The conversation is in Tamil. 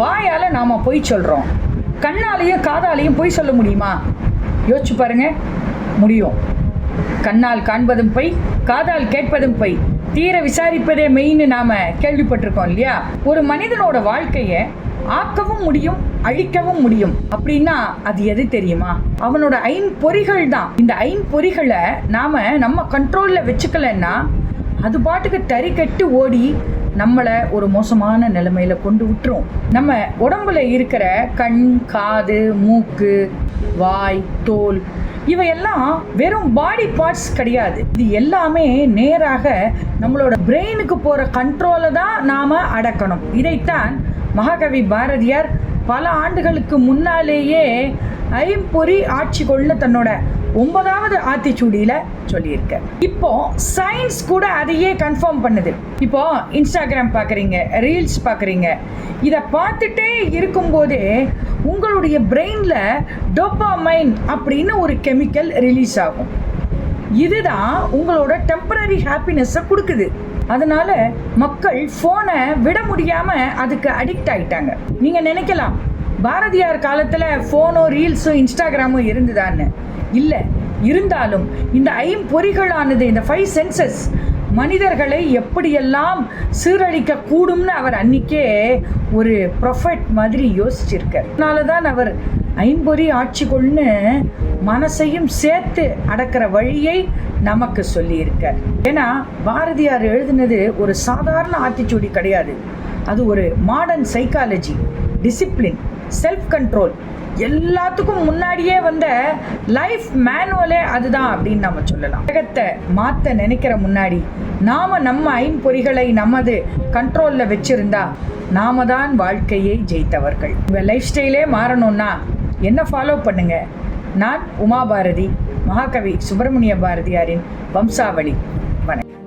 வாயால் நாம் பொய் சொல்கிறோம், கண்ணாலையும் காதாலையும் பொய் சொல்ல முடியுமா? யோசிச்சு பாருங்க. முடியும். கண்ணால் காண்பதும் பொய், காதால் கேட்பதும் பொய், தீர விசாரிப்பதே மெயின்னு நாம் கேள்விப்பட்டிருக்கோம் இல்லையா? ஒரு மனிதனோட வாழ்க்கையை ஆக்கவும் முடியும், அழிக்கவும் முடியும். அப்படின்னா அது எது தெரியுமா? அவனோட ஐம்பொறிகள் தான். இந்த ஐம்பொறிகளை நம்ம கண்ட்ரோலில் வச்சுக்கலன்னா அது பாட்டுக்கு தறி கட்டு ஓடி நம்மளை ஒரு மோசமான நிலைமையில கொண்டு விட்டுரும். நம்ம உடம்புல இருக்கிற கண், காது, மூக்கு, வாய், தோல் இவையெல்லாம் வெறும் பாடி பார்ட்ஸ் கிடையாது. இது எல்லாமே நேராக நம்மளோட பிரெயினுக்கு போகிற கண்ட்ரோலை தான் நாம் அடக்கணும். இதைத்தான் மகாகவி பாரதியார் பல ஆண்டுகளுக்கு முன்னாலேயே ஐம்பொறி ஆட்சி கொள்ளுன்னு தன்னோட 9வது ஆத்திச்சூடியில் சொல்லியிருக்க. இப்போ சயின்ஸ் கூட அதையே கன்ஃபார்ம் பண்ணுது. இப்போ இன்ஸ்டாகிராம் பார்க்குறீங்க, ரீல்ஸ் பார்க்குறீங்க, இதை பார்த்துட்டே இருக்கும்போதே உங்களுடைய பிரெயினில் டோபாமைன் அப்படின்னு ஒரு கெமிக்கல் ரிலீஸ் ஆகும். இதுதான் உங்களோட டெம்பரரி ஹாப்பினஸை கொடுக்குது. அதனால மக்கள் ஃபோனை விட முடியாமல் அதுக்கு அடிக்ட் ஆகிட்டாங்க. நீங்கள் நினைக்கலாம், பாரதியார் காலத்தில் ஃபோனோ ரீல்ஸும் இன்ஸ்டாகிராமும் இருந்துதான்னு. இல்லை, இருந்தாலும் இந்த ஐம்பொறிகளானது, இந்த 5 சென்சஸ் மனிதர்களை எப்படியெல்லாம் சீரழிக்க கூடும்னு அவர் அன்னைக்கே ஒரு ப்ரொஃபெட் மாதிரி யோசிச்சிருக்கார். அதனால தான் அவர் ஐம்பொறி ஆட்சிகொள்னு மனசையும் சேர்த்து அடக்கிற வழியை நமக்கு சொல்லியிருக்கார். ஏன்னா பாரதியார் எழுதினது ஒரு சாதாரண ஆத்திச்சூடி கிடையாது. அது ஒரு modern psychology, discipline, self control, எல்லாத்துக்கும் முன்னாடியே வந்த லைஃப் மேனுவலே அதுதான் அப்படின்னு நம்ம சொல்லலாம். உலகத்தை மாற்ற நினைக்கிற முன்னாடி நம்ம ஐம்பொறிகளை நமது கண்ட்ரோலில் வச்சிருந்தா நாம தான் வாழ்க்கையை ஜெயித்தவர்கள். உங்கள் லைஃப் ஸ்டைலே மாறணும்னா என்ன ஃபாலோ பண்ணுங்க. நான் உமா பாரதி, மகாகவி சுப்பிரமணிய பாரதியாரின் வம்சாவளி.